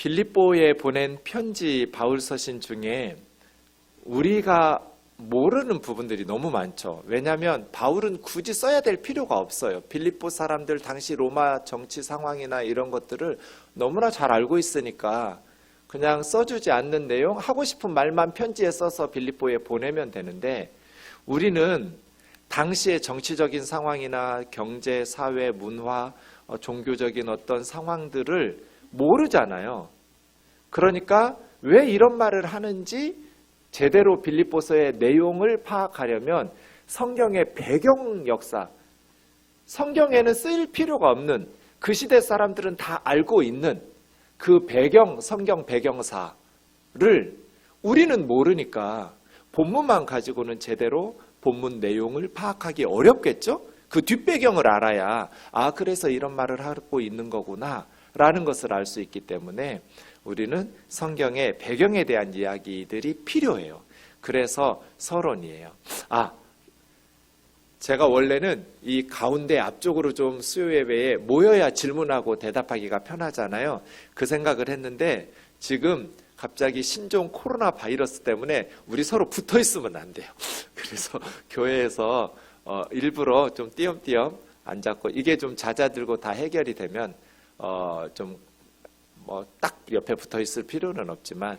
빌립보에 보낸 편지 바울 서신 중에 우리가 모르는 부분들이 너무 많죠. 왜냐하면 바울은 굳이 써야 될 필요가 없어요. 빌립보 사람들 당시 로마 정치 상황이나 이런 것들을 너무나 잘 알고 있으니까 그냥 써주지 않는 내용, 하고 싶은 말만 편지에 써서 빌립보에 보내면 되는데, 우리는 당시의 정치적인 상황이나 경제, 사회, 문화, 종교적인 어떤 상황들을 모르잖아요. 그러니까 왜 이런 말을 하는지 제대로 빌립보서의 내용을 파악하려면 성경의 배경 역사, 성경에는 쓰일 필요가 없는, 그 시대 사람들은 다 알고 있는 그 배경, 성경 배경사를 우리는 모르니까 본문만 가지고는 제대로 본문 내용을 파악하기 어렵겠죠? 그 뒷배경을 알아야 그래서 이런 말을 하고 있는 거구나 라는 것을 알 수 있기 때문에 우리는 성경의 배경에 대한 이야기들이 필요해요. 그래서 서론이에요. 제가 원래는 이 가운데 앞쪽으로 좀 수요 예배에 모여야 질문하고 대답하기가 편하잖아요. 그 생각을 했는데 지금 갑자기 신종 코로나 바이러스 때문에 우리 서로 붙어 있으면 안 돼요. 그래서 교회에서 일부러 좀 띄엄띄엄 앉았고, 이게 좀 잦아들고 다 해결이 되면 좀 딱 옆에 붙어 있을 필요는 없지만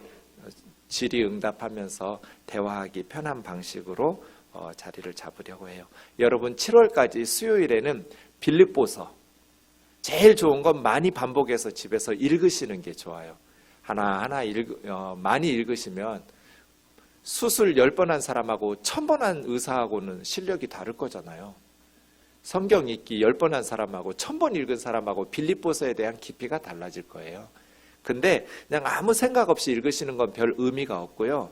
질의응답하면서 대화하기 편한 방식으로 자리를 잡으려고 해요. 여러분 7월까지 수요일에는 빌립보서, 제일 좋은 건 많이 반복해서 집에서 읽으시는 게 좋아요. 하나하나 많이 읽으시면 수술 10번 한 사람하고 1000번 한 의사하고는 실력이 다를 거잖아요. 성경 읽기 10번 한 사람하고 1000번 읽은 사람하고 빌립보서에 대한 깊이가 달라질 거예요. 근데 그냥 아무 생각 없이 읽으시는 건 별 의미가 없고요.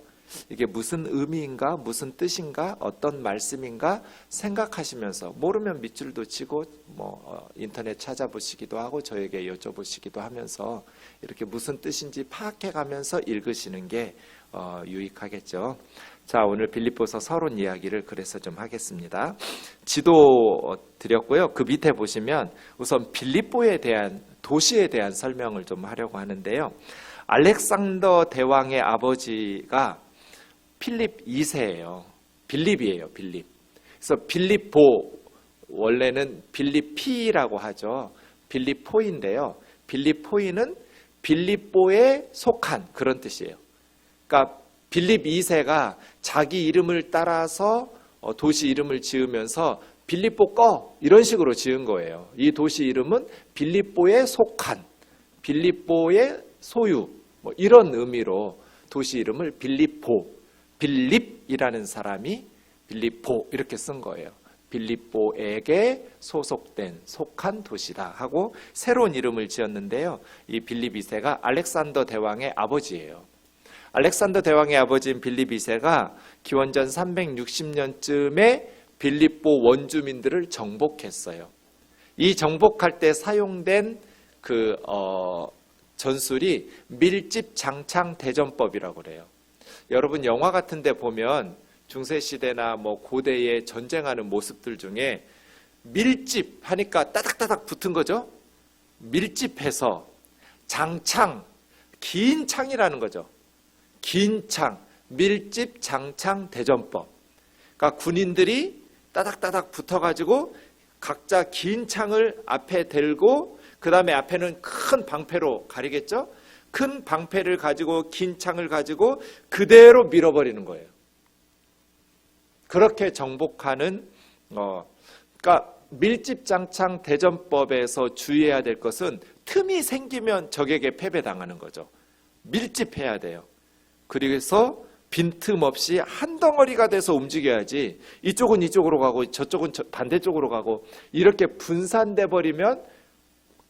이게 무슨 의미인가, 무슨 뜻인가, 어떤 말씀인가 생각하시면서, 모르면 밑줄도 치고 인터넷 찾아보시기도 하고 저에게 여쭤보시기도 하면서 이렇게 무슨 뜻인지 파악해가면서 읽으시는 게 유익하겠죠. 자, 오늘 빌립보서 서론 이야기를 그래서 좀 하겠습니다. 지도 드렸고요. 그 밑에 보시면 우선 빌립보에 대한, 도시에 대한 설명을 좀 하려고 하는데요. 알렉산더 대왕의 아버지가 필립 2세예요. 빌립이에요. 빌립. 그래서 빌립보, 원래는 빌립피라고 하죠. 빌립포인데요. 빌립포이는 빌립보에 속한 그런 뜻이에요. 그러니까 빌립 2세가 자기 이름을 따라서 도시 이름을 지으면서 빌립보 거 이런 식으로 지은 거예요. 이 도시 이름은 빌립보에 속한, 빌립보의 소유, 이런 의미로 도시 이름을 빌립보, 빌립이라는 사람이 빌립보 이렇게 쓴 거예요. 빌립보에게 소속된, 속한 도시다 하고 새로운 이름을 지었는데요. 이 빌립 2세가 알렉산더 대왕의 아버지예요. 알렉산더 대왕의 아버지인 빌립 2세가 기원전 360년쯤에 빌립보 원주민들을 정복했어요. 이 정복할 때 사용된 그 전술이 밀집 장창 대전법이라고 그래요. 여러분 영화 같은 데 보면 중세시대나 고대에 전쟁하는 모습들 중에 밀집하니까 따닥따닥 붙은 거죠. 밀집해서 장창, 긴 창이라는 거죠. 긴 창, 밀집 장창 대전법. 그러니까 군인들이 따닥따닥 붙어가지고 각자 긴 창을 앞에 들고, 그 다음에 앞에는 큰 방패로 가리겠죠. 큰 방패를 가지고, 긴 창을 가지고 그대로 밀어버리는 거예요. 그렇게 정복하는 그러니까 밀집장창 대전법에서 주의해야 될 것은 틈이 생기면 적에게 패배당하는 거죠. 밀집해야 돼요. 그래서 빈틈없이 한 덩어리가 돼서 움직여야지, 이쪽은 이쪽으로 가고 저쪽은 반대쪽으로 가고 이렇게 분산돼 버리면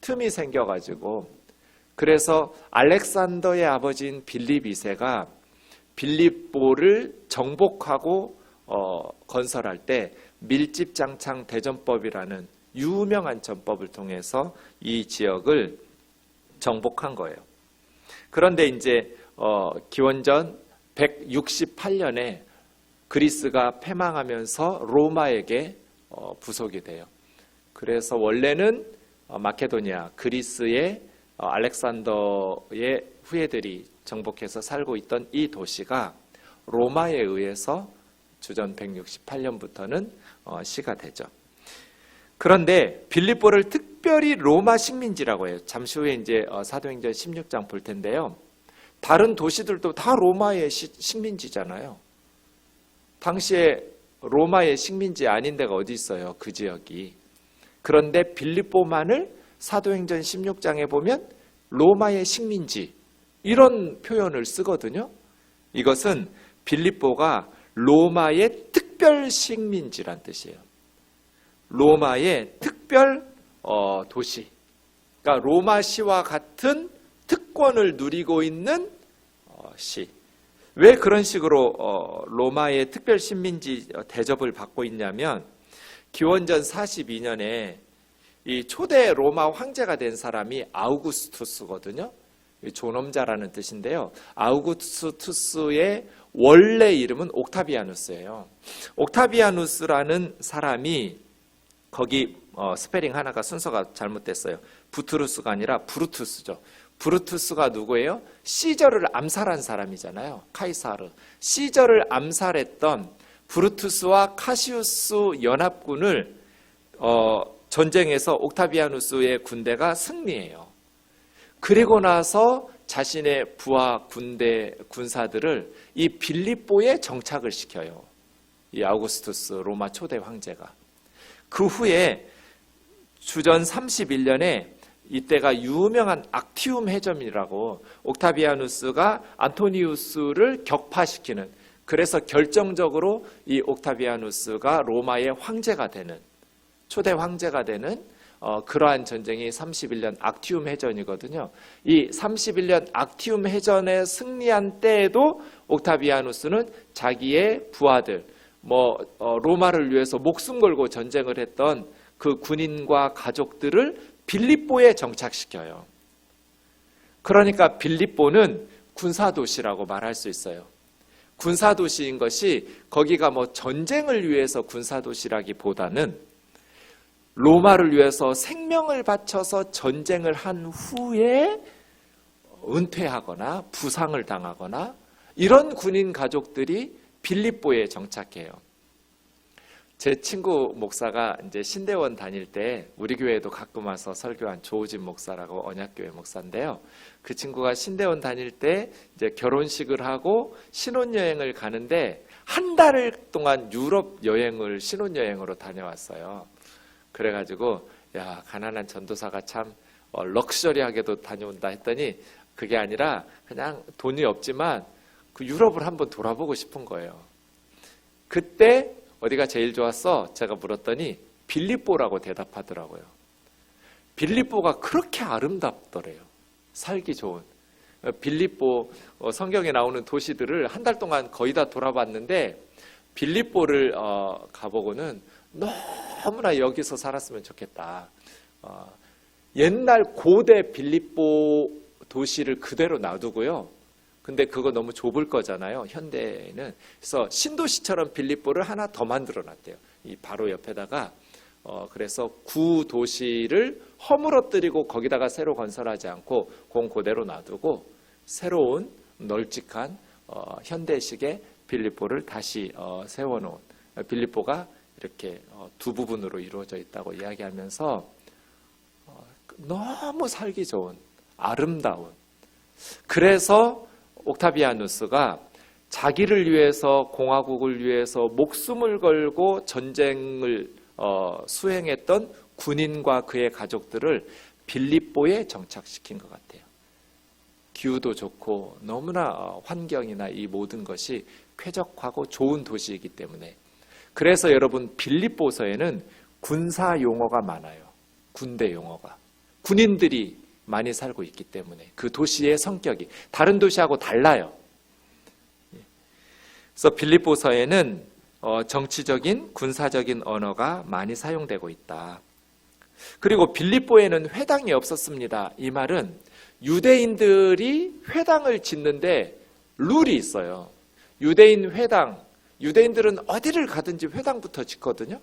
틈이 생겨가지고, 그래서 알렉산더의 아버지인 빌립 2세가 빌립보를 정복하고 건설할 때 밀집장창 대전법이라는 유명한 전법을 통해서 이 지역을 정복한 거예요. 그런데 이제 기원전 168년에 그리스가 패망하면서 로마에게 부속이 돼요. 그래서 원래는 마케도니아, 그리스의 알렉산더의 후예들이 정복해서 살고 있던 이 도시가 로마에 의해서 주전 168년부터는 시가 되죠. 그런데 빌립보를 특별히 로마 식민지라고 해요. 잠시 후에 이제 사도행전 16장 볼 텐데요. 다른 도시들도 다 로마의 식민지잖아요. 당시에 로마의 식민지 아닌 데가 어디 있어요? 그 지역이. 그런데 빌립보만을 사도행전 16장에 보면 로마의 식민지 이런 표현을 쓰거든요. 이것은 빌립보가 로마의 특별 식민지란 뜻이에요. 로마의 특별 도시. 그러니까 로마시와 같은 특권을 누리고 있는 시. 왜 그런 식으로 로마의 특별 식민지 대접을 받고 있냐면 기원전 42년에 이 초대 로마 황제가 된 사람이 아우구스투스거든요. 존엄자라는 뜻인데요. 아우구스투스의 원래 이름은 옥타비아누스예요. 옥타비아누스라는 사람이 거기 스페링 하나가 순서가 잘못됐어요. 부트루스가 아니라 브루투스죠. 브루투스가 누구예요? 시저를 암살한 사람이잖아요. 카이사르. 시저를 암살했던 브루투스와 카시우스 연합군을 전쟁에서 옥타비아누스의 군대가 승리해요. 그리고 나서 자신의 부하 군사들을 이 빌립보에 정착을 시켜요. 이 아우구스투스 로마 초대 황제가. 그 후에 주전 31년에 이때가 유명한 악티움 해전이라고 옥타비아누스가 안토니우스를 격파시키는, 그래서 결정적으로 이 옥타비아누스가 로마의 황제가 되는, 초대 황제가 되는 그러한 전쟁이 31년 악티움 해전이거든요. 이 31년 악티움 해전에 승리한 때에도 옥타비아누스는 자기의 부하들, 로마를 위해서 목숨 걸고 전쟁을 했던 그 군인과 가족들을 빌립보에 정착시켜요. 그러니까 빌립보는 군사도시라고 말할 수 있어요. 군사도시인 것이 거기가 전쟁을 위해서 군사도시라기보다는 로마를 위해서 생명을 바쳐서 전쟁을 한 후에 은퇴하거나 부상을 당하거나 이런 군인 가족들이 빌립보에 정착해요. 제 친구 목사가 이제 신대원 다닐 때 우리 교회에도 가끔 와서 설교한 조우진 목사라고 언약교회 목사인데요. 그 친구가 신대원 다닐 때 이제 결혼식을 하고 신혼여행을 가는데 한 달 동안 유럽 여행을 신혼여행으로 다녀왔어요. 그래가지고 야, 가난한 전도사가 참 럭셔리하게도 다녀온다 했더니 그게 아니라 그냥 돈이 없지만 그 유럽을 한번 돌아보고 싶은 거예요. 그때 어디가 제일 좋았어? 제가 물었더니 빌립보라고 대답하더라고요. 빌립보가 그렇게 아름답더래요. 살기 좋은. 빌립보 성경에 나오는 도시들을 한 달 동안 거의 다 돌아봤는데 빌립보를 가보고는 너무나 여기서 살았으면 좋겠다. 옛날 고대 빌립보 도시를 그대로 놔두고요. 근데 그거 너무 좁을 거잖아요. 현대에는. 그래서 신도시처럼 빌립보를 하나 더 만들어 놨대요. 이 바로 옆에다가 그래서 구도시를 허물어뜨리고 거기다가 새로 건설하지 않고 그대로 놔두고 새로운 널찍한 현대식의 빌립보를 다시 세워놓은, 빌립보가 이렇게 두 부분으로 이루어져 있다고 이야기하면서 너무 살기 좋은, 아름다운, 그래서 옥타비아누스가 자기를 위해서, 공화국을 위해서 목숨을 걸고 전쟁을 수행했던 군인과 그의 가족들을 빌립보에 정착시킨 것 같아요. 기후도 좋고 너무나 환경이나 이 모든 것이 쾌적하고 좋은 도시이기 때문에. 그래서 여러분, 빌립보서에는 군사 용어가 많아요. 군대 용어가. 군인들이 많이 살고 있기 때문에 그 도시의 성격이 다른 도시하고 달라요. 그래서 빌립보서에는 정치적인, 군사적인 언어가 많이 사용되고 있다. 그리고 빌립보에는 회당이 없었습니다. 이 말은 유대인들이 회당을 짓는데 룰이 있어요. 유대인 회당, 유대인들은 어디를 가든지 회당부터 짓거든요.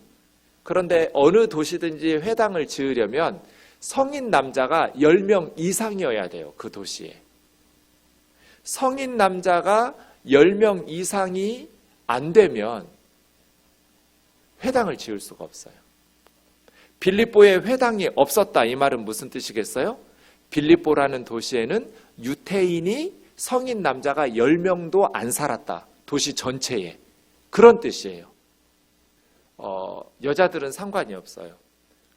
그런데 어느 도시든지 회당을 지으려면 성인 남자가 10명 이상이어야 돼요. 그 도시에. 성인 남자가 10명 이상이 안 되면 회당을 지을 수가 없어요. 빌립보에 회당이 없었다. 이 말은 무슨 뜻이겠어요? 빌립보라는 도시에는 유태인이 성인 남자가 10명도 안 살았다. 도시 전체에. 그런 뜻이에요. 여자들은 상관이 없어요.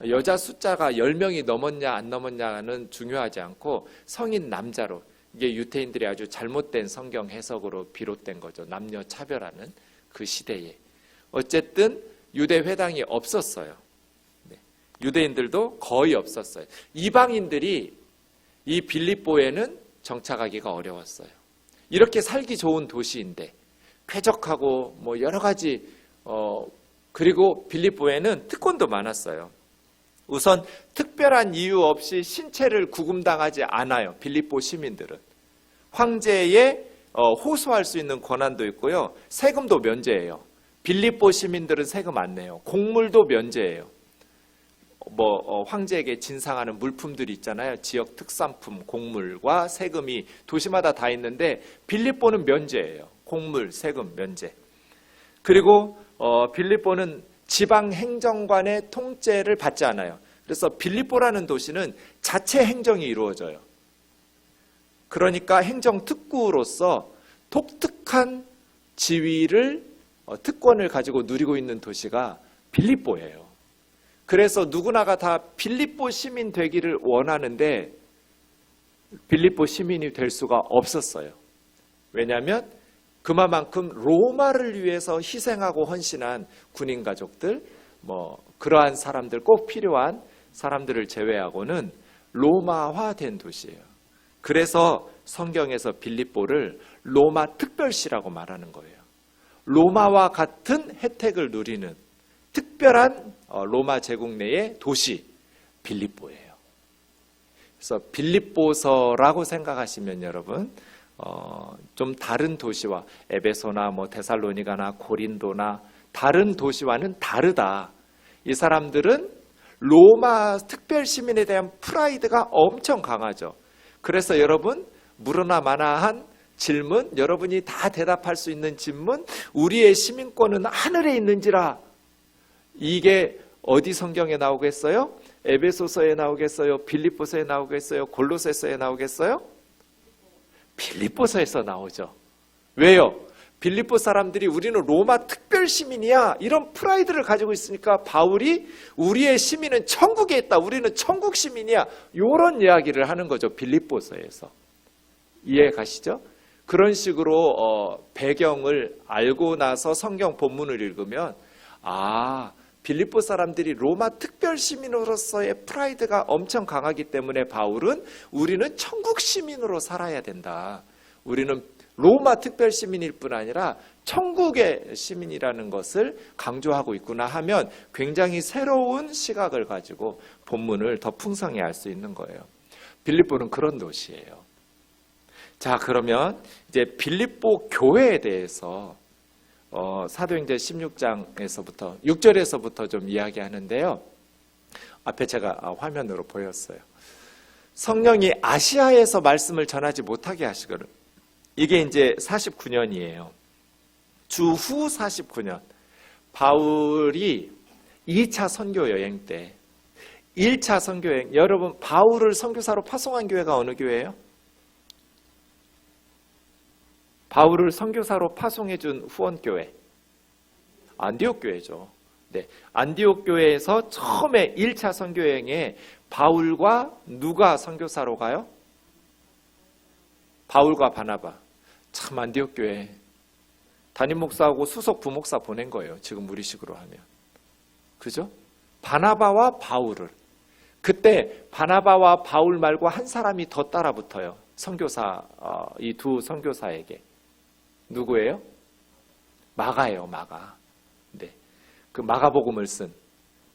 여자 숫자가 10명이 넘었냐 안 넘었냐는 중요하지 않고 성인 남자로, 이게 유태인들이 아주 잘못된 성경 해석으로 비롯된 거죠. 남녀 차별하는 그 시대에. 어쨌든 유대 회당이 없었어요. 네. 유대인들도 거의 없었어요. 이방인들이 이 빌립보에는 정착하기가 어려웠어요. 이렇게 살기 좋은 도시인데 쾌적하고 뭐 여러 가지 그리고 빌립보에는 특권도 많았어요. 우선 특별한 이유 없이 신체를 구금당하지 않아요. 빌립보 시민들은. 황제에 호소할 수 있는 권한도 있고요. 세금도 면제해요. 빌립보 시민들은 세금 안 내요. 곡물도 면제해요. 황제에게 진상하는 물품들이 있잖아요. 지역 특산품, 곡물과 세금이 도시마다 다 있는데 빌립보는 면제예요. 곡물, 세금 면제. 그리고 빌립보는 지방 행정관의 통제를 받지 않아요. 그래서 빌립보라는 도시는 자체 행정이 이루어져요. 그러니까 행정특구로서 독특한 지위를 특권을 가지고 누리고 있는 도시가 빌립보예요. 그래서 누구나가 다 빌립보 시민 되기를 원하는데 빌립보 시민이 될 수가 없었어요. 왜냐하면 그만큼 로마를 위해서 희생하고 헌신한 군인 가족들, 그러한 사람들, 꼭 필요한 사람들을 제외하고는 로마화된 도시예요. 그래서 성경에서 빌립보를 로마 특별시라고 말하는 거예요. 로마와 같은 혜택을 누리는 특별한 로마 제국 내의 도시 빌립보예요. 그래서 빌립보서라고 생각하시면 여러분 좀 다른 도시와 에베소나 데살로니가나 고린도나 다른 도시와는 다르다. 이 사람들은 로마 특별 시민에 대한 프라이드가 엄청 강하죠. 그래서 여러분 물으나 마나한 질문, 여러분이 다 대답할 수 있는 질문, 우리의 시민권은 하늘에 있는지라. 이게 어디 성경에 나오겠어요? 에베소서에 나오겠어요? 빌립보서에 나오겠어요? 골로새서에 나오겠어요? 빌립보서에서 나오죠. 왜요? 빌립보 사람들이 우리는 로마 특별 시민이야, 이런 프라이드를 가지고 있으니까 바울이 우리의 시민은 천국에 있다, 우리는 천국 시민이야, 이런 이야기를 하는 거죠. 빌립보서에서. 이해 가시죠? 그런 식으로 배경을 알고 나서 성경 본문을 읽으면 빌립보 사람들이 로마 특별 시민으로서의 프라이드가 엄청 강하기 때문에 바울은 우리는 천국 시민으로 살아야 된다. 우리는 로마 특별 시민일 뿐 아니라 천국의 시민이라는 것을 강조하고 있구나 하면 굉장히 새로운 시각을 가지고 본문을 더 풍성히 알 수 있는 거예요. 빌립보는 그런 도시예요. 자, 그러면 이제 빌립보 교회에 대해서 사도행전 16장에서부터 6절에서부터 좀 이야기하는데요. 앞에 제가 화면으로 보였어요. 성령이 아시아에서 말씀을 전하지 못하게 하시거든. 이게 이제 49년이에요. 주후 49년. 바울이 2차 선교 여행 때 1차 선교 여행, 여러분 바울을 선교사로 파송한 교회가 어느 교회예요? 바울을 선교사로 파송해준 후원교회, 안디옥 교회죠. 네, 안디옥 교회에서 처음에 1차 선교여행에 바울과 누가 선교사로 가요? 바울과 바나바. 참 안디옥 교회 담임 목사하고 수석 부목사 보낸 거예요. 지금 우리식으로 하면. 그죠? 바나바와 바울을. 그때 바나바와 바울 말고 한 사람이 더 따라 붙어요. 선교사, 이 두 선교사에게. 누구예요? 마가예요, 마가. 네. 그 마가복음을 쓴.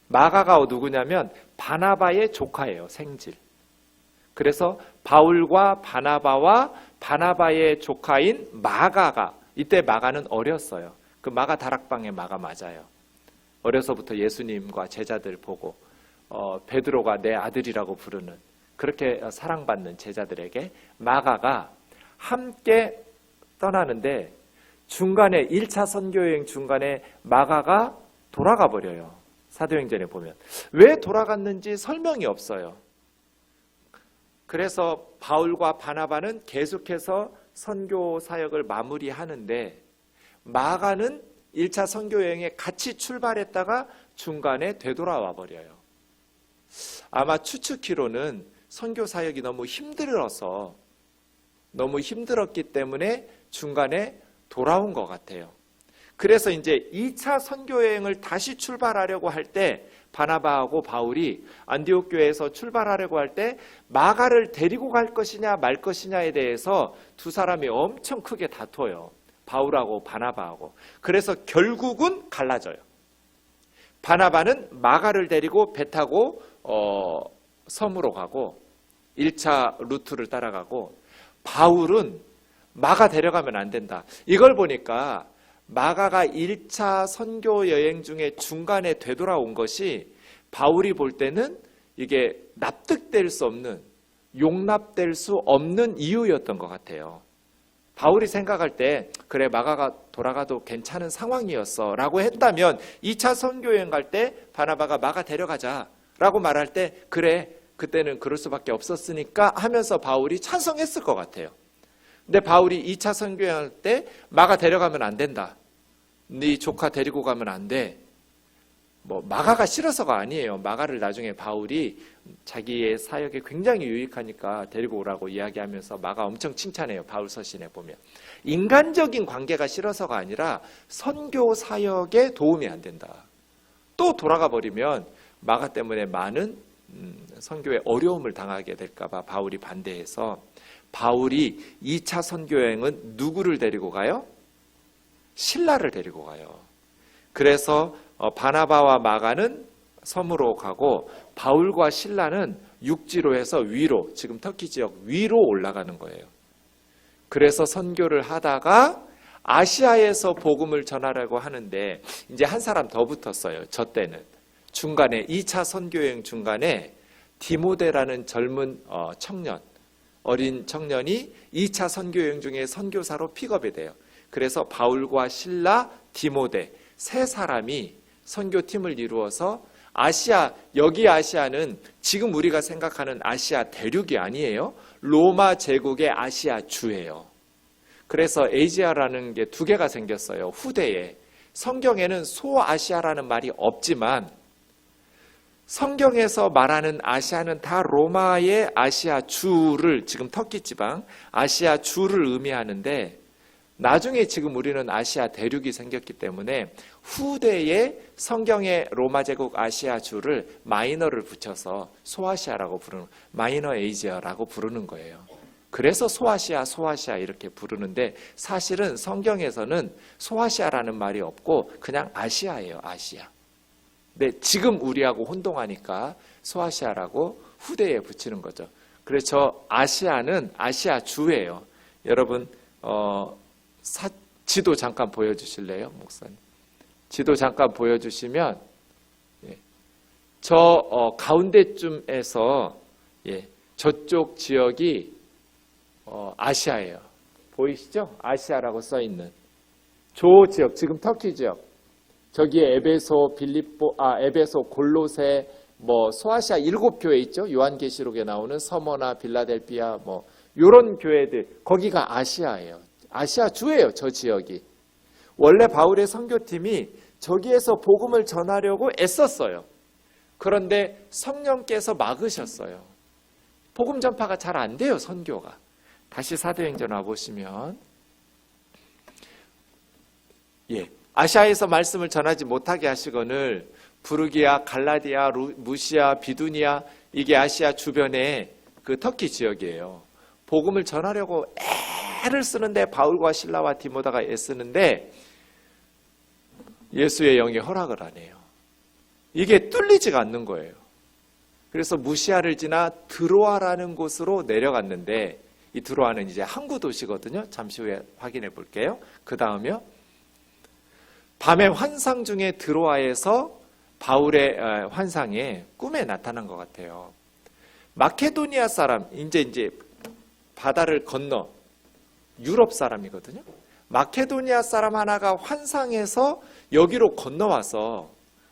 마가가 누구냐면 바나바의 조카예요, 생질. 그래서 바울과 바나바와 바나바의 조카인 마가가, 이때 마가는 어렸어요. 그 마가 다락방의 마가 맞아요. 어려서부터 예수님과 제자들 보고 베드로가 내 아들이라고 부르는, 그렇게 사랑받는 제자들에게 마가가 함께 떠나는데 중간에 1차 선교여행 중간에 마가가 돌아가 버려요. 사도행전에 보면 왜 돌아갔는지 설명이 없어요. 그래서 바울과 바나바는 계속해서 선교 사역을 마무리하는데 마가는 1차 선교여행에 같이 출발했다가 중간에 되돌아와 버려요. 아마 추측키로는 선교 사역이 너무 힘들었기 때문에 중간에 돌아온 것 같아요. 그래서 이제 2차 선교여행을 다시 출발하려고 할 때 바나바하고 바울이 안디옥 교회에서 출발하려고 할 때 마가를 데리고 갈 것이냐 말 것이냐에 대해서 두 사람이 엄청 크게 다퉈요. 바울하고 바나바하고. 그래서 결국은 갈라져요. 바나바는 마가를 데리고 배 타고 섬으로 가고 1차 루트를 따라가고, 바울은 마가 데려가면 안 된다. 이걸 보니까 마가가 1차 선교 여행 중에 중간에 되돌아온 것이 바울이 볼 때는 이게 납득될 수 없는, 용납될 수 없는 이유였던 것 같아요. 바울이 생각할 때 그래 마가가 돌아가도 괜찮은 상황이었어 라고 했다면 2차 선교 여행 갈 때 바나바가 마가 데려가자 라고 말할 때 그래 그때는 그럴 수밖에 없었으니까 하면서 바울이 찬성했을 것 같아요. 근데 바울이 2차 선교 여행 할 때 마가 데려가면 안 된다. 네 조카 데리고 가면 안 돼. 마가가 싫어서가 아니에요. 마가를 나중에 바울이 자기의 사역에 굉장히 유익하니까 데리고 오라고 이야기하면서 마가 엄청 칭찬해요. 바울 서신에 보면. 인간적인 관계가 싫어서가 아니라 선교 사역에 도움이 안 된다. 또 돌아가 버리면 마가 때문에 많은 선교에 어려움을 당하게 될까 봐 바울이 반대해서 바울이 2차 선교 여행은 누구를 데리고 가요? 실라를 데리고 가요. 그래서 바나바와 마가는 섬으로 가고 바울과 실라는 육지로 해서 위로, 지금 터키 지역 위로 올라가는 거예요. 그래서 선교를 하다가 아시아에서 복음을 전하려고 하는데 이제 한 사람 더 붙었어요. 저 때는 중간에 2차 선교여행 중간에 디모데라는 젊은 어린 청년이 2차 선교여행 중에 선교사로 픽업이 돼요. 그래서 바울과 실라, 디모데 세 사람이 선교팀을 이루어서 아시아, 여기 아시아는 지금 우리가 생각하는 아시아 대륙이 아니에요. 로마 제국의 아시아 주예요. 그래서 에이지아라는 게 두 개가 생겼어요. 후대에. 성경에는 소아시아라는 말이 없지만 성경에서 말하는 아시아는 다 로마의 아시아 주를, 지금 터키 지방 아시아 주를 의미하는데 나중에 지금 우리는 아시아 대륙이 생겼기 때문에 후대에 성경의 로마 제국 아시아 주를 마이너를 붙여서 소아시아라고 부르는, 마이너 에이지아라고 부르는 거예요. 그래서 소아시아 이렇게 부르는데 사실은 성경에서는 소아시아라는 말이 없고 그냥 아시아예요. 아시아. 근데 지금 우리하고 혼동하니까 소아시아라고 후대에 붙이는 거죠. 그래서 저 아시아는 아시아 주예요. 여러분 지도 잠깐 보여주실래요, 목사님? 지도 잠깐 보여주시면 저 가운데쯤에서 저쪽 지역이 아시아예요. 보이시죠? 아시아라고 써 있는 저 지역, 지금 터키 지역. 저기에 에베소, 에베소, 골로새, 소아시아 7교회 있죠? 요한계시록에 나오는 서머나, 빌라델피아, 요런 교회들, 거기가 아시아예요. 아시아 주예요, 저 지역이. 원래 바울의 선교팀이 저기에서 복음을 전하려고 애썼어요. 그런데 성령께서 막으셨어요. 복음 전파가 잘 안 돼요, 선교가. 다시 사도행전 와보시면 아시아에서 말씀을 전하지 못하게 하시거늘 부르기아, 갈라디아, 무시아, 비두니아, 이게 아시아 주변의 그 터키 지역이에요. 복음을 전하려고 애를 쓰는데 바울과 실라와 디모데가 애쓰는데 예수의 영이 허락을 안 해요. 이게 뚫리지가 않는 거예요. 그래서 무시아를 지나 드로아라는 곳으로 내려갔는데 이 드로아는 이제 항구 도시거든요. 잠시 후에 확인해 볼게요. 그 다음에요. 밤의 환상 중에 드로아에서 바울의 환상에 꿈에 나타난 것 같아요. 마케도니아 사람, 이제 바다를 건너 유럽 사람이거든요. 마케도니아 사람 하나가 환상에서 여기로 건너와서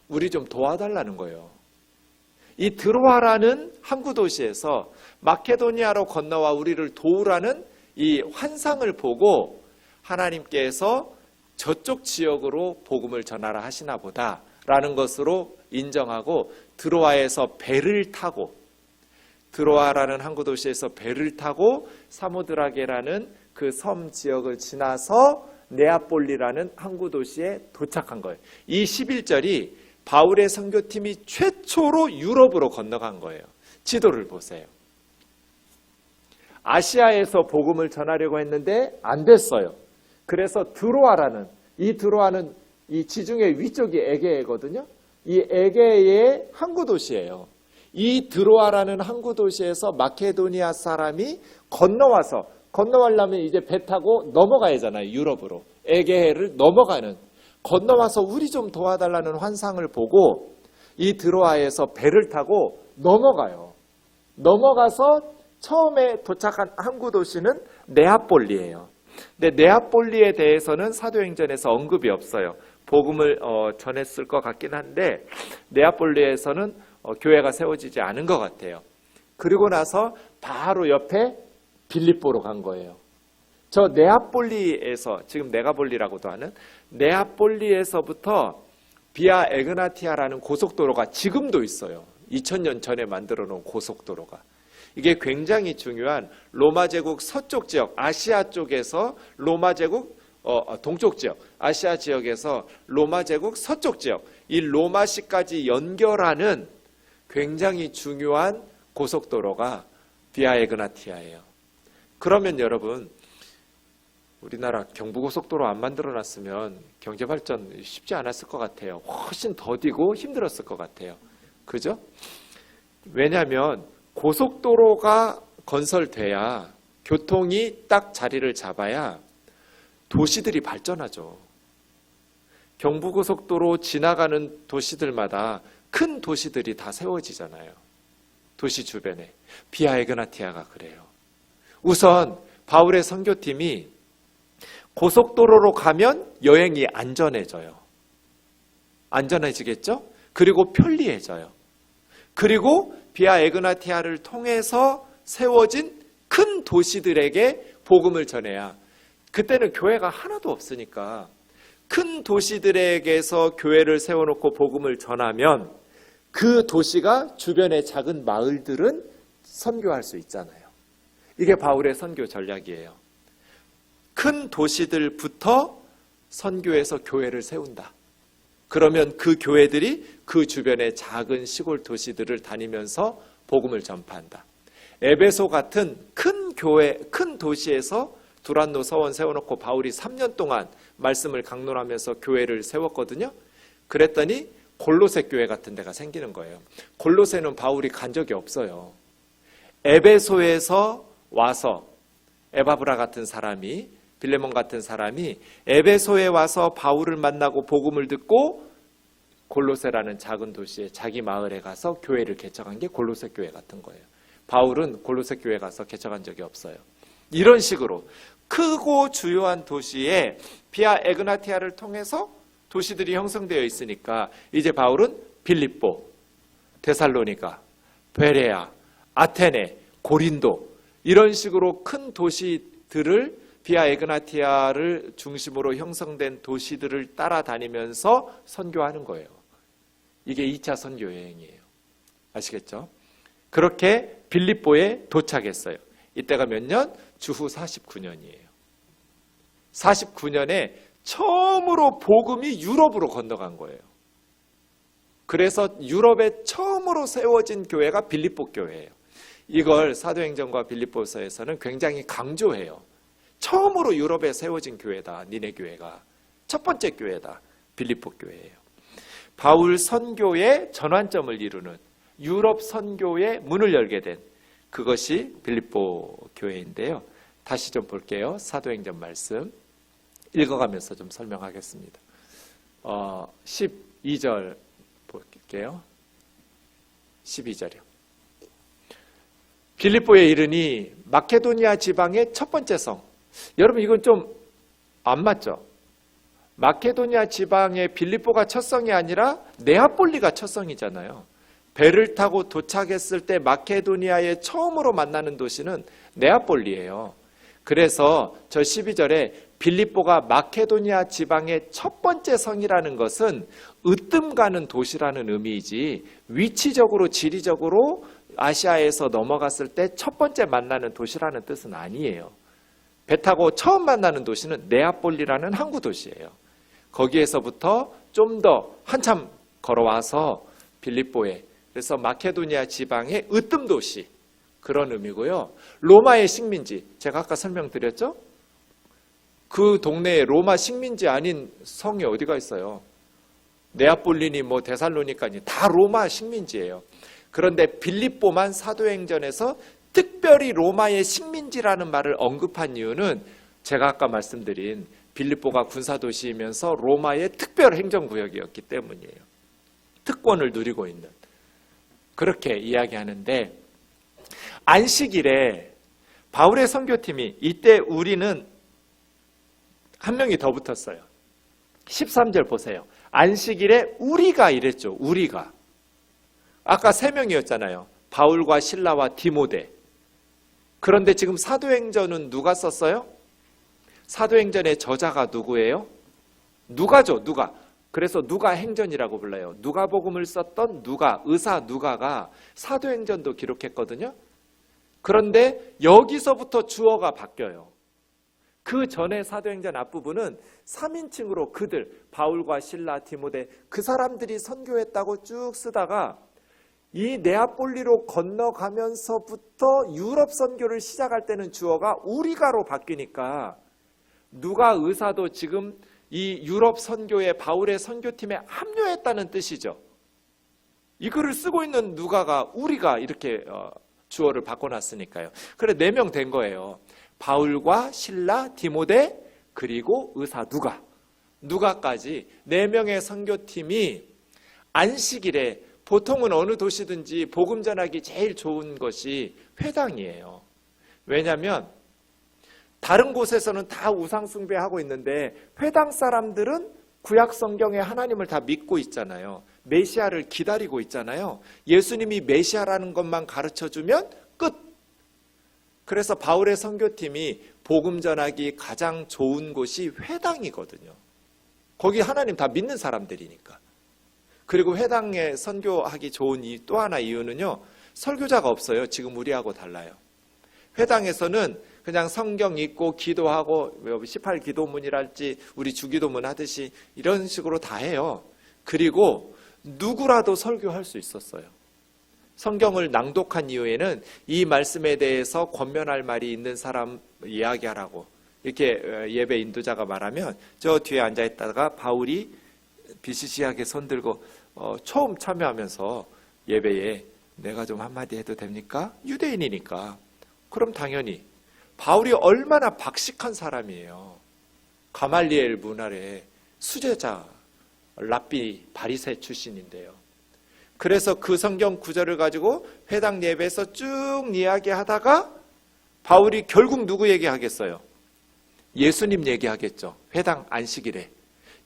우리 좀 도와달라는 거예요. 이 드로아라는 항구 도시에서 마케도니아로 건너와 우리를 도우라는 이 환상을 보고 하나님께서 저쪽 지역으로 복음을 전하라 하시나 보다라는 것으로 인정하고 드로아에서 배를 타고, 드로아라는 항구 도시에서 배를 타고 사모드라게라는 그 섬 지역을 지나서 네아폴리라는 항구 도시에 도착한 거예요. 이 11절이 바울의 선교팀이 최초로 유럽으로 건너간 거예요. 지도를 보세요. 아시아에서 복음을 전하려고 했는데 안 됐어요. 그래서 드로아라는, 이 드로아는 이 지중해 위쪽이 에게해거든요. 이 에게의 항구 도시예요. 이 드로아라는 항구 도시에서 마케도니아 사람이 건너가려면 이제 배 타고 넘어가야 하잖아요. 유럽으로. 에게해를 넘어가는, 건너와서 우리 좀 도와달라는 환상을 보고 이 드로아에서 배를 타고 넘어가요. 넘어가서 처음에 도착한 항구 도시는 네아폴리예요. 근데 네아폴리에 대해서는 사도행전에서 언급이 없어요. 복음을 전했을 것 같긴 한데 네아폴리에서는 교회가 세워지지 않은 것 같아요. 그리고 나서 바로 옆에 빌립보로 간 거예요. 저 네아폴리에서, 지금 네가폴리라고도 하는 네아폴리에서부터 비아 에그나티아라는 고속도로가 지금도 있어요. 2000년 전에 만들어 놓은 고속도로가. 이게 굉장히 중요한 로마 제국 서쪽 지역, 아시아 쪽에서 로마 제국 동쪽 지역, 아시아 지역에서 로마 제국 서쪽 지역, 이 로마시까지 연결하는 굉장히 중요한 고속도로가 비아 에그나티아예요. 그러면 여러분, 우리나라 경부고속도로 안 만들어놨으면 경제발전 쉽지 않았을 것 같아요. 훨씬 더디고 힘들었을 것 같아요. 그죠? 왜냐하면 고속도로가 건설돼야, 교통이 딱 자리를 잡아야 도시들이 발전하죠. 경부고속도로 지나가는 도시들마다 큰 도시들이 다 세워지잖아요. 도시 주변에. 비아 에그나티아가 그래요. 우선 바울의 선교팀이 고속도로로 가면 여행이 안전해져요. 안전해지겠죠? 그리고 편리해져요. 그리고 비아 에그나티아를 통해서 세워진 큰 도시들에게 복음을 전해야, 그때는 교회가 하나도 없으니까 큰 도시들에게서 교회를 세워놓고 복음을 전하면 그 도시가 주변의 작은 마을들은 선교할 수 있잖아요. 이게 바울의 선교 전략이에요. 큰 도시들부터 선교해서 교회를 세운다. 그러면 그 교회들이 그 주변의 작은 시골 도시들을 다니면서 복음을 전파한다. 에베소 같은 큰 교회, 큰 도시에서 두란노 서원 세워놓고 바울이 3년 동안 말씀을 강론하면서 교회를 세웠거든요. 그랬더니 골로새 교회 같은 데가 생기는 거예요. 골로새는 바울이 간 적이 없어요. 에베소에서 와서 에바브라 같은 사람이, 빌레몬 같은 사람이 에베소에 와서 바울을 만나고 복음을 듣고 골로새라는 작은 도시에 자기 마을에 가서 교회를 개척한 게 골로새 교회 같은 거예요. 바울은 골로새 교회 가서 개척한 적이 없어요. 이런 식으로 크고 주요한 도시에 비아 에그나티아를 통해서 도시들이 형성되어 있으니까 이제 바울은 빌립보, 데살로니가, 베레아, 아테네, 고린도 이런 식으로 큰 도시들을, 비아 에그나티아를 중심으로 형성된 도시들을 따라다니면서 선교하는 거예요. 이게 2차 선교 여행이에요. 아시겠죠? 그렇게 빌립보에 도착했어요. 이때가 몇 년? 주후 49년이에요. 49년에 처음으로 복음이 유럽으로 건너간 거예요. 그래서 유럽에 처음으로 세워진 교회가 빌립보 교회예요. 이걸 사도행전과 빌립보서에서는 굉장히 강조해요. 처음으로 유럽에 세워진 교회다. 니네 교회가. 첫 번째 교회다. 빌립보 교회예요. 바울 선교의 전환점을 이루는, 유럽 선교의 문을 열게 된 그것이 빌립보 교회인데요. 다시 좀 볼게요. 사도행전 말씀 읽어가면서 좀 설명하겠습니다. 12절 볼게요. 12절이요. 빌립보에 이르니 마케도니아 지방의 첫 번째 성. 여러분 이건 좀 안 맞죠? 마케도니아 지방의 빌립보가 첫 성이 아니라 네아폴리가 첫 성이잖아요. 배를 타고 도착했을 때 마케도니아에 처음으로 만나는 도시는 네아폴리예요. 그래서 저 12절에 빌립보가 마케도니아 지방의 첫 번째 성이라는 것은 으뜸 가는 도시라는 의미이지 위치적으로 지리적으로 아시아에서 넘어갔을 때 첫 번째 만나는 도시라는 뜻은 아니에요. 배 타고 처음 만나는 도시는 네아폴리라는 항구 도시예요. 거기에서부터 좀 더 한참 걸어와서 빌립보에, 그래서 마케도니아 지방의 으뜸 도시, 그런 의미고요. 로마의 식민지, 제가 아까 설명드렸죠? 그 동네에 로마 식민지 아닌 성이 어디가 있어요? 네아폴리니 뭐 데살로니카니 다 로마 식민지예요. 그런데 빌립보만 사도행전에서 특별히 로마의 식민지라는 말을 언급한 이유는 제가 아까 말씀드린 빌립보가 군사도시이면서 로마의 특별 행정구역이었기 때문이에요. 특권을 누리고 있는. 그렇게 이야기하는데, 안식일에 바울의 선교팀이, 이때 우리는 한 명이 더 붙었어요. 13절 보세요. 안식일에 우리가 이랬죠. 우리가. 아까 3명이었잖아요. 바울과 실라와 디모데. 그런데 지금 사도행전은 누가 썼어요? 사도행전의 저자가 누구예요? 누가죠. 누가. 그래서 누가 행전이라고 불러요. 누가복음을 썼던 누가, 의사 누가가 사도행전도 기록했거든요. 그런데 여기서부터 주어가 바뀌어요. 그 전에 사도행전 앞부분은 3인칭으로 그들, 바울과 실라, 디모데, 그 사람들이 선교했다고 쭉 쓰다가 이 네아폴리로 건너가면서부터 유럽 선교를 시작할 때는 주어가 우리가로 바뀌니까 누가 의사도 지금 이 유럽 선교에 바울의 선교팀에 합류했다는 뜻이죠. 이 글을 쓰고 있는 누가가 우리가 이렇게 주어를 바꿔놨으니까요. 그래 4명 된 거예요. 바울과 실라, 디모데, 그리고 의사 누가까지 4명의 선교팀이 안식일에, 보통은 어느 도시든지 복음 전하기 제일 좋은 것이 회당이에요. 왜냐하면 다른 곳에서는 다 우상 숭배하고 있는데 회당 사람들은 구약 성경에 하나님을 다 믿고 있잖아요. 메시아를 기다리고 있잖아요. 예수님이 메시아라는 것만 가르쳐주면 끝. 그래서 바울의 선교팀이 복음 전하기 가장 좋은 곳이 회당이거든요. 거기 하나님 다 믿는 사람들이니까. 그리고 회당에 선교하기 좋은 또 하나 이유는요. 설교자가 없어요. 지금 우리하고 달라요. 회당에서는 그냥 성경 읽고 기도하고 18기도문이랄지 우리 주기도문 하듯이 이런 식으로 다 해요. 그리고 누구라도 설교할 수 있었어요. 성경을 낭독한 이후에는 이 말씀에 대해서 권면할 말이 있는 사람 이야기하라고 이렇게 예배 인도자가 말하면 저 뒤에 앉아있다가 바울이 비시시하게 손들고 처음 참여하면서 예배에 내가 좀 한마디 해도 됩니까? 유대인이니까. 그럼 당연히 바울이 얼마나 박식한 사람이에요. 가말리엘 문할의 수제자, 랍비 바리새 출신인데요. 그래서 그 성경 구절을 가지고 회당 예배에서 쭉 이야기하다가 바울이 결국 누구 얘기하겠어요? 예수님 얘기하겠죠. 회당 안식일에.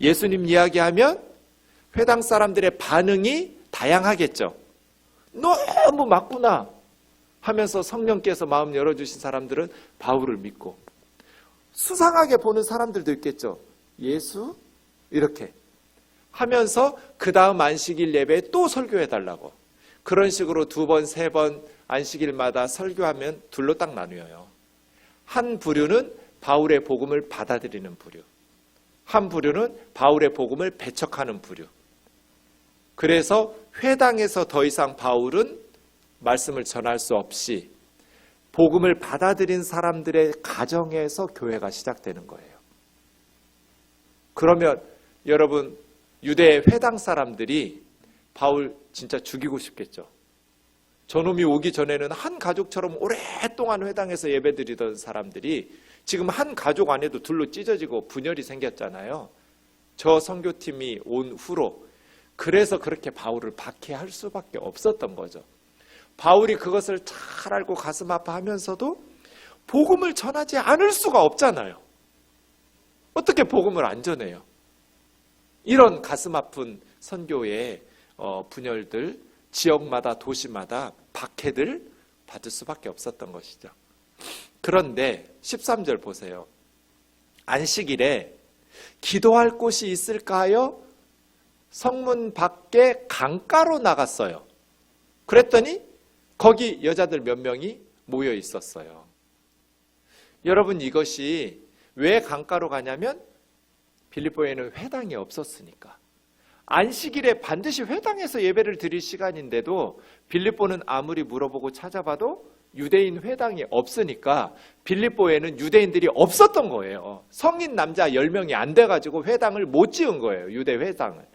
예수님 이야기하면 회당 사람들의 반응이 다양하겠죠. 너무 맞구나 하면서 성령께서 마음 열어주신 사람들은 바울을 믿고, 수상하게 보는 사람들도 있겠죠. 예수? 이렇게 하면서 그 다음 안식일 예배에 또 설교해달라고. 그런 식으로 2번, 3번 안식일마다 설교하면 둘로 딱 나뉘어요. 한 부류는 바울의 복음을 받아들이는 부류, 한 부류는 바울의 복음을 배척하는 부류. 그래서 회당에서 더 이상 바울은 말씀을 전할 수 없이 복음을 받아들인 사람들의 가정에서 교회가 시작되는 거예요. 그러면 여러분, 유대 회당 사람들이 바울 진짜 죽이고 싶겠죠. 저놈이 오기 전에는 한 가족처럼 오랫동안 회당에서 예배드리던 사람들이 지금 한 가족 안에도 둘로 찢어지고 분열이 생겼잖아요. 저 선교팀이 온 후로. 그래서 그렇게 바울을 박해할 수밖에 없었던 거죠. 바울이 그것을 잘 알고 가슴 아파하면서도 복음을 전하지 않을 수가 없잖아요. 어떻게 복음을 안 전해요? 이런 가슴 아픈 선교의 분열들, 지역마다 도시마다 박해들 받을 수밖에 없었던 것이죠. 그런데 13절 보세요. 안식일에 기도할 곳이 있을까요? 성문 밖에 강가로 나갔어요. 그랬더니 거기 여자들 몇 명이 모여 있었어요. 여러분, 이것이 왜 강가로 가냐면 빌립보에는 회당이 없었으니까. 안식일에 반드시 회당에서 예배를 드릴 시간인데도 빌립보는 아무리 물어보고 찾아봐도 유대인 회당이 없으니까 빌립보에는 유대인들이 없었던 거예요. 성인 남자 10명이 안 돼가지고 회당을 못 지은 거예요. 유대 회당을.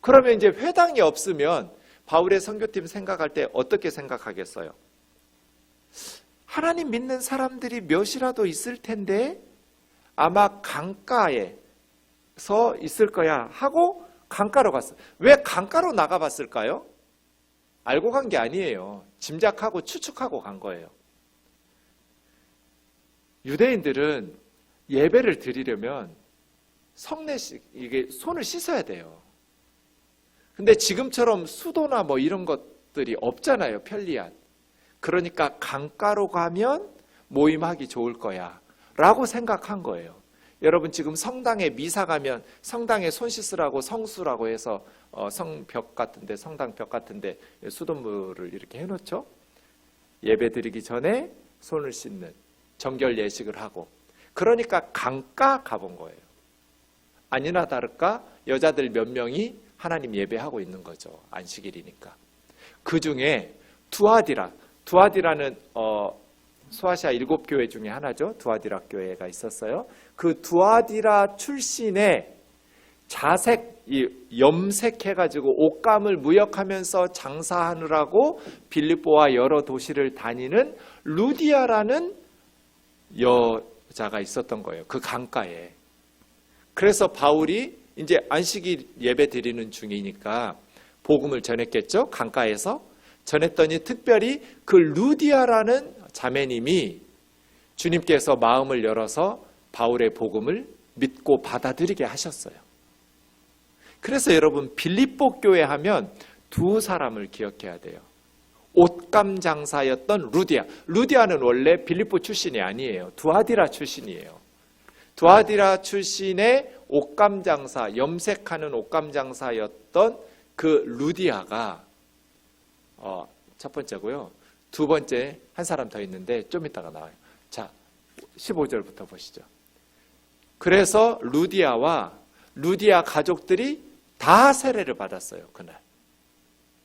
그러면 이제 회당이 없으면 바울의 선교팀 생각할 때 어떻게 생각하겠어요? 하나님 믿는 사람들이 몇이라도 있을 텐데 아마 강가에서 있을 거야 하고 강가로 갔어요. 왜 강가로 나가봤을까요? 알고 간 게 아니에요. 짐작하고 추측하고 간 거예요. 유대인들은 예배를 드리려면 이게 손을 씻어야 돼요. 근데 지금처럼 수도나 뭐 이런 것들이 없잖아요. 편리한. 그러니까 강가로 가면 모임하기 좋을 거야 라고 생각한 거예요. 여러분, 지금 성당에 미사 가면 성당에 손 씻으라고 성수라고 해서 성벽 같은데, 성당 벽 같은데 수돗물을 이렇게 해놓죠. 예배 드리기 전에 손을 씻는 정결 예식을 하고, 그러니까 강가 가본 거예요. 아니나 다를까 여자들 몇 명이 하나님 예배하고 있는 거죠. 안식일이니까. 그 중에 두아디라는 소아시아 7교회 중에 하나죠. 두아디라 교회가 있었어요. 그 두아디라 출신의 자색, 염색해가지고 옷감을 무역하면서 장사하느라고 빌립보와 여러 도시를 다니는 루디아라는 여자가 있었던 거예요. 그 강가에. 그래서 바울이 이제 안식일 예배 드리는 중이니까 복음을 전했겠죠. 강가에서. 전했더니 특별히 그 루디아라는 자매님이 주님께서 마음을 열어서 바울의 복음을 믿고 받아들이게 하셨어요. 그래서 여러분, 빌립보 교회 하면 두 사람을 기억해야 돼요. 옷감 장사였던 루디아. 루디아는 원래 빌립보 출신이 아니에요. 두아디라 출신이에요. 두아디라 출신의 옷감 장사, 염색하는 옷감 장사였던 그 루디아가 첫 번째고요. 두 번째 한 사람 더 있는데 좀 이따가 나와요. 자, 15절부터 보시죠. 그래서 루디아와 루디아 가족들이 다 세례를 받았어요. 그날.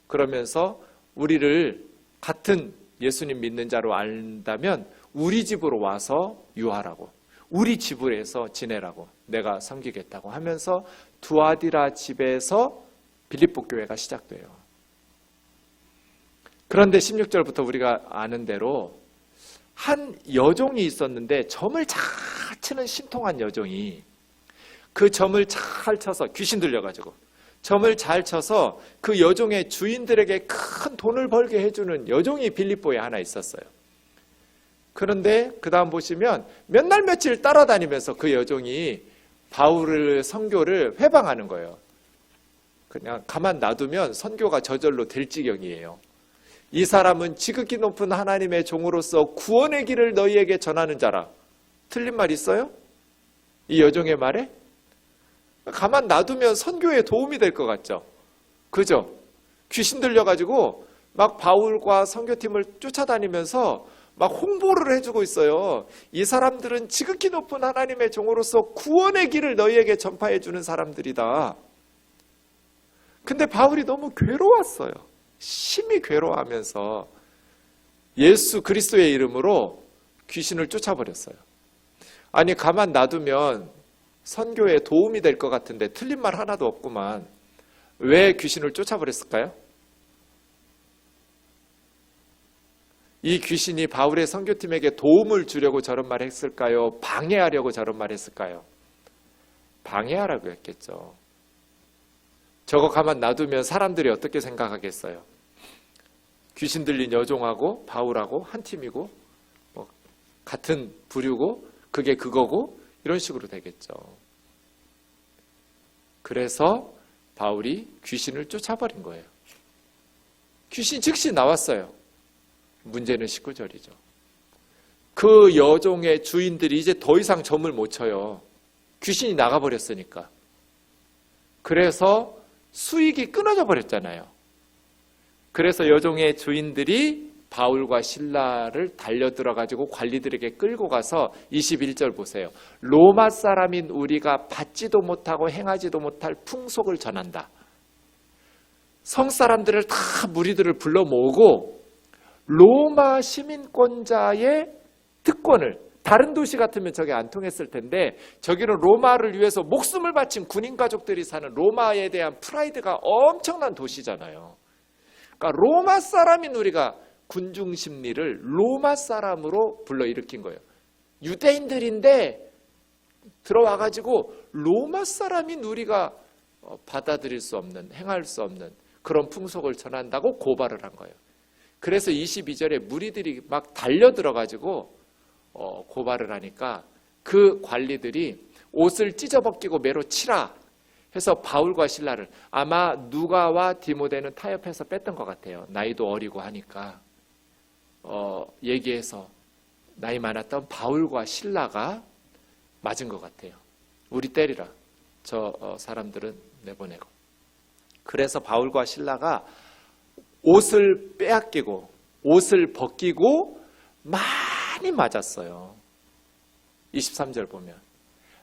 그러면서 우리를 같은 예수님 믿는 자로 안다면 우리 집으로 와서 유하라고, 우리 집에서 지내라고, 내가 섬기겠다고 하면서 두아디라 집에서 빌립보 교회가 시작돼요. 그런데 16절부터 우리가 아는 대로 한 여종이 있었는데 점을 잘 치는 신통한 여종이, 그 점을 잘 쳐서, 귀신 들려가지고 점을 잘 쳐서 그 여종의 주인들에게 큰 돈을 벌게 해주는 여종이 빌립보에 하나 있었어요. 그런데 그 다음 보시면 몇 날 며칠 따라다니면서 그 여종이 바울의 선교를 회방하는 거예요. 그냥 가만 놔두면 선교가 저절로 될 지경이에요. 이 사람은 지극히 높은 하나님의 종으로서 구원의 길을 너희에게 전하는 자라. 틀린 말 있어요? 이 여종의 말에? 가만 놔두면 선교에 도움이 될 것 같죠? 그죠? 귀신 들려가지고 막 바울과 선교팀을 쫓아다니면서 막 홍보를 해주고 있어요. 이 사람들은 지극히 높은 하나님의 종으로서 구원의 길을 너희에게 전파해주는 사람들이다. 근데 바울이 너무 괴로웠어요. 심히 괴로워하면서 예수 그리스도의 이름으로 귀신을 쫓아버렸어요. 아니, 가만 놔두면 선교에 도움이 될 것 같은데 틀린 말 하나도 없구만. 왜 귀신을 쫓아버렸을까요? 이 귀신이 바울의 선교팀에게 도움을 주려고 저런 말 했을까요? 방해하려고 저런 말 했을까요? 방해하라고 했겠죠. 저거 가만 놔두면 사람들이 어떻게 생각하겠어요? 귀신 들린 여종하고 바울하고 한 팀이고 뭐 같은 부류고 그게 그거고 이런 식으로 되겠죠. 그래서 바울이 귀신을 쫓아버린 거예요. 귀신 즉시 나왔어요. 문제는 19절이죠. 그 여종의 주인들이 이제 더 이상 점을 못 쳐요. 귀신이 나가버렸으니까. 그래서 수익이 끊어져 버렸잖아요. 그래서 여종의 주인들이 바울과 실라를 달려들어가지고 관리들에게 끌고 가서 21절 보세요. 로마 사람인 우리가 받지도 못하고 행하지도 못할 풍속을 전한다. 성사람들을 다 무리들을 불러 모으고 로마 시민권자의 특권을, 다른 도시 같으면 저게 안 통했을 텐데 저기는 로마를 위해서 목숨을 바친 군인 가족들이 사는 로마에 대한 프라이드가 엄청난 도시잖아요. 그러니까 로마 사람인 우리가 군중 심리를 로마 사람으로 불러일으킨 거예요. 유대인들인데 들어와가지고 로마 사람인 우리가 받아들일 수 없는, 행할 수 없는 그런 풍속을 전한다고 고발을 한 거예요. 그래서 22절에 무리들이 막 달려들어가지고 고발을 하니까 그 관리들이 옷을 찢어벗기고 매로 치라 해서 바울과 실라를, 아마 누가와 디모데는 타협해서 뺐던 것 같아요. 나이도 어리고 하니까 얘기해서 나이 많았던 바울과 실라가 맞은 것 같아요. 우리 때리라. 저 사람들은 내보내고. 그래서 바울과 실라가 옷을 빼앗기고 옷을 벗기고 많이 맞았어요. 23절 보면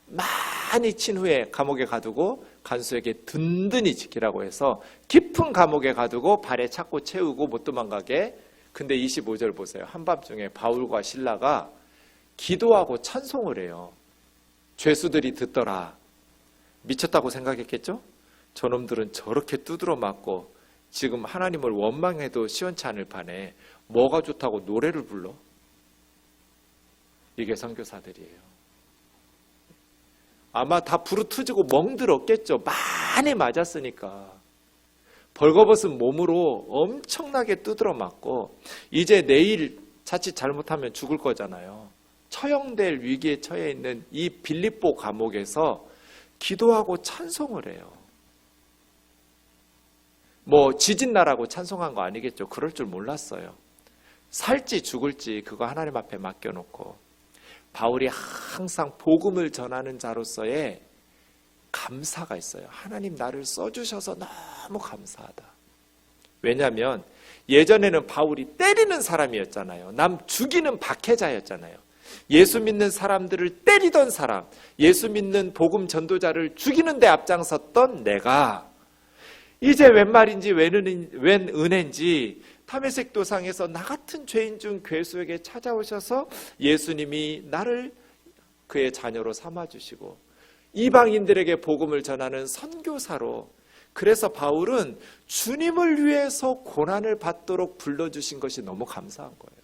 많이 친 후에 감옥에 가두고 간수에게 든든히 지키라고 해서 깊은 감옥에 가두고 발에 차고 채우고 못 도망가게. 근데 25절 보세요. 한밤중에 바울과 실라가 기도하고 찬송을 해요. 죄수들이 듣더라. 미쳤다고 생각했겠죠? 저놈들은 저렇게 두드러 맞고 지금 하나님을 원망해도 시원치 않을 판에 뭐가 좋다고 노래를 불러? 이게 선교사들이에요. 아마 다 부르트지고 멍들었겠죠. 많이 맞았으니까. 벌거벗은 몸으로 엄청나게 두드러 맞고 이제 내일 자칫 잘못하면 죽을 거잖아요. 처형될 위기에 처해 있는 이 빌립보 감옥에서 기도하고 찬송을 해요. 뭐 지진 나라고 찬송한 거 아니겠죠. 그럴 줄 몰랐어요. 살지 죽을지 그거 하나님 앞에 맡겨놓고 바울이 항상 복음을 전하는 자로서의 감사가 있어요. 하나님 나를 써주셔서 너무 감사하다. 왜냐하면 예전에는 바울이 때리는 사람이었잖아요. 남 죽이는 박해자였잖아요. 예수 믿는 사람들을 때리던 사람, 예수 믿는 복음 전도자를 죽이는 데 앞장섰던 내가 이제 웬 말인지 웬 은혜인지 다메섹 도상에서 나 같은 죄인 중 괴수에게 찾아오셔서 예수님이 나를 그의 자녀로 삼아주시고 이방인들에게 복음을 전하는 선교사로, 그래서 바울은 주님을 위해서 고난을 받도록 불러주신 것이 너무 감사한 거예요.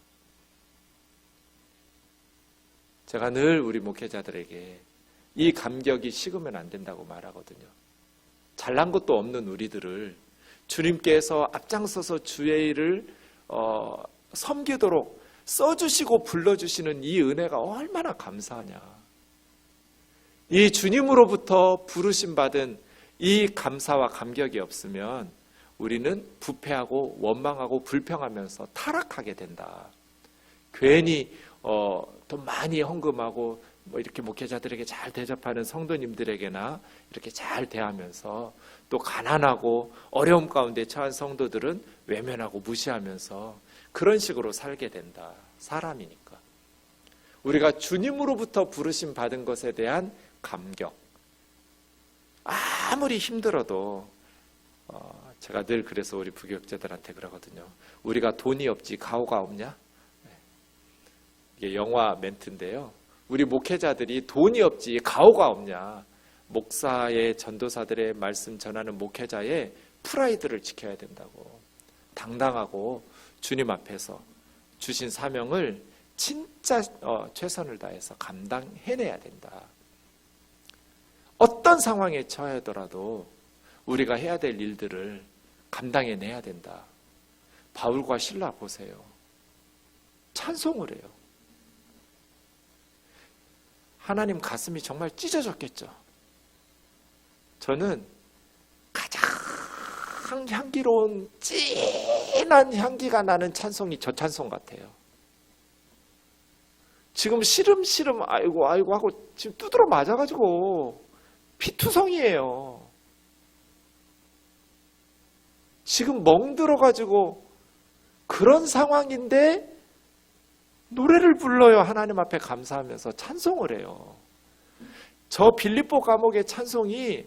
제가 늘 우리 목회자들에게 이 감격이 식으면 안 된다고 말하거든요. 잘난 것도 없는 우리들을 주님께서 앞장서서 주의 일을 섬기도록 써주시고 불러주시는 이 은혜가 얼마나 감사하냐. 이 주님으로부터 부르심 받은 이 감사와 감격이 없으면 우리는 부패하고 원망하고 불평하면서 타락하게 된다. 괜히 돈 많이 헌금하고 뭐 이렇게 목회자들에게 잘 대접하는 성도님들에게나 이렇게 잘 대하면서 또 가난하고 어려움 가운데 처한 성도들은 외면하고 무시하면서 그런 식으로 살게 된다. 사람이니까. 우리가 주님으로부터 부르심 받은 것에 대한 감격. 아무리 힘들어도 제가 늘 그래서 우리 부교육자들한테 그러거든요. 우리가 돈이 없지 가오가 없냐? 이게 영화 멘트인데요. 우리 목회자들이 돈이 없지 가오가 없냐. 목사의 전도사들의 말씀 전하는 목회자의 프라이드를 지켜야 된다고. 당당하고 주님 앞에서 주신 사명을 진짜 최선을 다해서 감당해내야 된다. 어떤 상황에 처하더라도 우리가 해야 될 일들을 감당해내야 된다. 바울과 실라 보세요. 찬송을 해요. 하나님 가슴이 정말 찢어졌겠죠. 저는 가장 향기로운 진한 향기가 나는 찬송이 저 찬송 같아요. 지금 시름시름 아이고 하고 지금 두드러 맞아가지고 피투성이에요. 지금 멍들어가지고 그런 상황인데 노래를 불러요. 하나님 앞에 감사하면서 찬송을 해요. 저 빌립보 감옥의 찬송이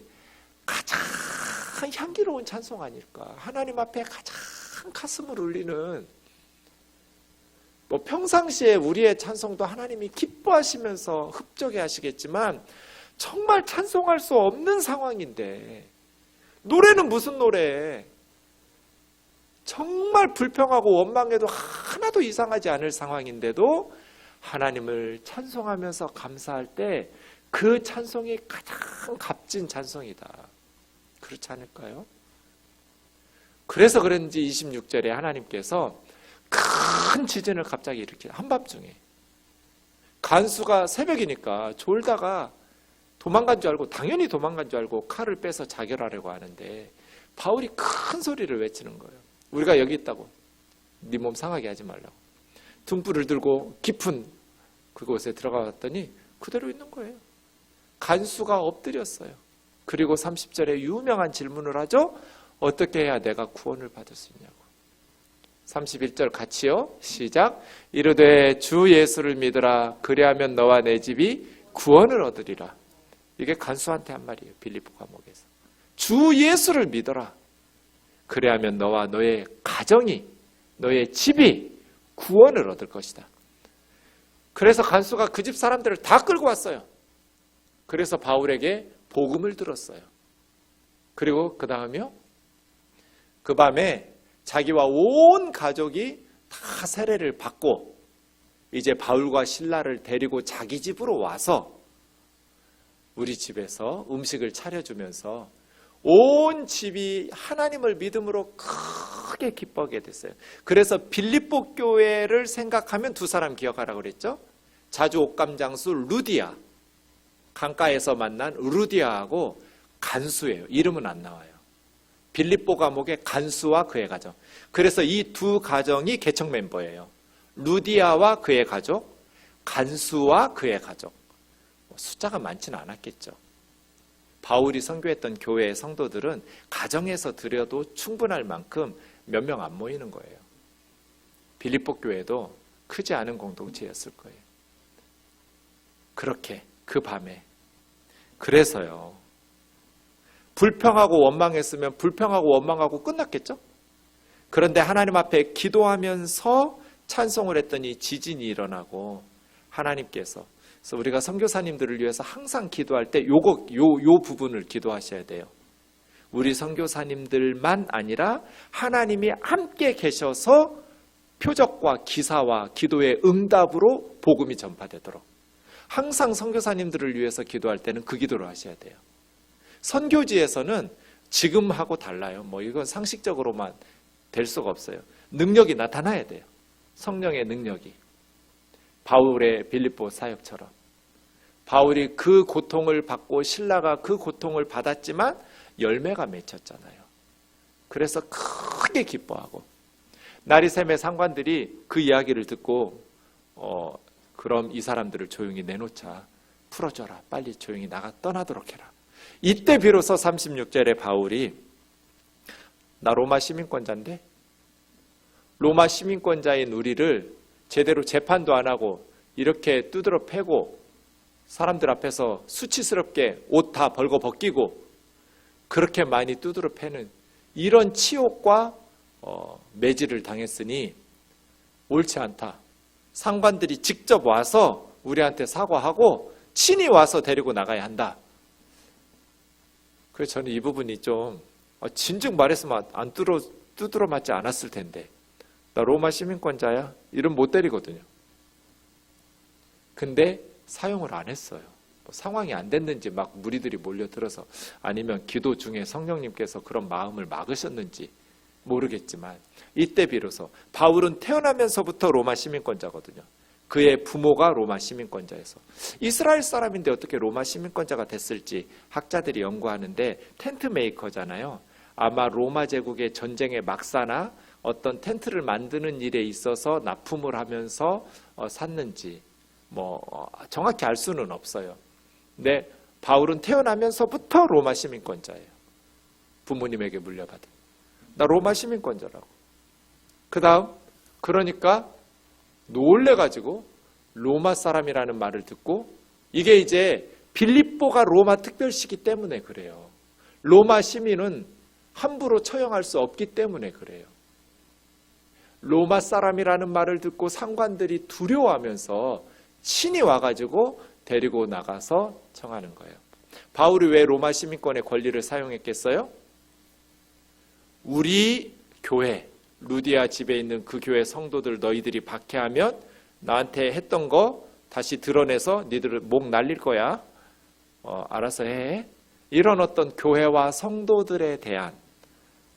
가장 향기로운 찬송 아닐까. 하나님 앞에 가장 가슴을 울리는, 뭐 평상시에 우리의 찬송도 하나님이 기뻐하시면서 흡족해 하시겠지만 정말 찬송할 수 없는 상황인데, 노래는 무슨 노래? 정말 불평하고 원망해도 하나도 이상하지 않을 상황인데도 하나님을 찬송하면서 감사할 때 그 찬송이 가장 값진 찬송이다. 그렇지 않을까요? 그래서 그런지 26절에 하나님께서 큰 지진을 갑자기 일으키다. 한밤중에 간수가 새벽이니까 졸다가 도망간 줄 알고, 당연히 도망간 줄 알고 칼을 빼서 자결하려고 하는데 바울이 큰 소리를 외치는 거예요. 우리가 여기 있다고, 네 몸 상하게 하지 말라고. 등불을 들고 깊은 그곳에 들어가 봤더니 그대로 있는 거예요. 간수가 엎드렸어요. 그리고 30절에 유명한 질문을 하죠. 어떻게 해야 내가 구원을 받을 수 있냐고. 31절 같이요. 시작. 이르되 주 예수를 믿으라. 그리하면 너와 내 집이 구원을 얻으리라. 이게 간수한테 한 말이에요. 빌립보 감옥에서. 주 예수를 믿어라. 그리하면 너와 너의 가정이, 너의 집이 구원을 얻을 것이다. 그래서 간수가 그 집 사람들을 다 끌고 왔어요. 그래서 바울에게 복음을 들었어요. 그리고 그 다음이요. 그 밤에 자기와 온 가족이 다 세례를 받고 이제 바울과 실라를 데리고 자기 집으로 와서 우리 집에서 음식을 차려주면서 온 집이 하나님을 믿음으로 크게 기뻐하게 됐어요. 그래서 빌립보 교회를 생각하면 두 사람 기억하라고 그랬죠. 자주 옷감장수 루디아, 강가에서 만난 루디아하고 간수예요. 이름은 안 나와요. 빌립보 감옥의 간수와 그의 가정. 그래서 이 두 가정이 개척 멤버예요. 루디아와 그의 가족, 간수와 그의 가족. 숫자가 많지는 않았겠죠. 바울이 선교했던 교회의 성도들은 가정에서 드려도 충분할 만큼 몇 명 안 모이는 거예요. 빌립보 교회도 크지 않은 공동체였을 거예요. 그렇게 그 밤에, 그래서요, 불평하고 원망했으면 불평하고 원망하고 끝났겠죠? 그런데 하나님 앞에 기도하면서 찬송을 했더니 지진이 일어나고 하나님께서, 그래서 우리가 선교사님들을 위해서 항상 기도할 때 요 부분을 기도하셔야 돼요. 우리 선교사님들만 아니라 하나님이 함께 계셔서 표적과 기사와 기도의 응답으로 복음이 전파되도록 항상 선교사님들을 위해서 기도할 때는 그 기도를 하셔야 돼요. 선교지에서는 지금하고 달라요. 뭐 이건 상식적으로만 될 수가 없어요. 능력이 나타나야 돼요. 성령의 능력이. 바울의 빌립보 사역처럼. 바울이 그 고통을 받고 신라가 그 고통을 받았지만 열매가 맺혔잖아요. 그래서 크게 기뻐하고, 나리샘의 상관들이 그 이야기를 듣고 그럼 이 사람들을 조용히 내놓자. 풀어줘라. 빨리 조용히 나가 떠나도록 해라. 이때 비로소 36절에 바울이, 나 로마 시민권자인데 로마 시민권자인 우리를 제대로 재판도 안 하고 이렇게 두드러 패고 사람들 앞에서 수치스럽게 옷 다 벌거 벗기고 그렇게 많이 두드러 패는 이런 치욕과 매질을 당했으니 옳지 않다. 상관들이 직접 와서 우리한테 사과하고 친히 와서 데리고 나가야 한다. 그래서 저는 이 부분이 좀 진즉 말했으면 안 두드러 맞지 않았을 텐데, 나 로마 시민권자야? 이름 못 때리거든요. 근데 사용을 안 했어요. 상황이 안 됐는지 막 무리들이 몰려들어서, 아니면 기도 중에 성령님께서 그런 마음을 막으셨는지 모르겠지만, 이때 비로소 바울은 태어나면서부터 로마 시민권자거든요. 그의 부모가 로마 시민권자여서 이스라엘 사람인데 어떻게 로마 시민권자가 됐을지 학자들이 연구하는데, 텐트 메이커잖아요. 아마 로마 제국의 전쟁의 막사나 어떤 텐트를 만드는 일에 있어서 납품을 하면서 샀는지 정확히 알 수는 없어요. 근데 바울은 태어나면서부터 로마 시민권자예요. 부모님에게 물려받은. 나 로마 시민권자라고. 그 다음, 그러니까 놀래가지고 로마 사람이라는 말을 듣고, 이게 이제 빌립보가 로마 특별시기 때문에 그래요. 로마 시민은 함부로 처형할 수 없기 때문에 그래요. 로마 사람이라는 말을 듣고 상관들이 두려워하면서 친히 와가지고 데리고 나가서 청하는 거예요. 바울이 왜 로마 시민권의 권리를 사용했겠어요? 우리 교회, 루디아 집에 있는 그 교회 성도들 너희들이 박해하면 나한테 했던 거 다시 드러내서 니들 목 날릴 거야. 알아서 해. 이런 어떤 교회와 성도들에 대한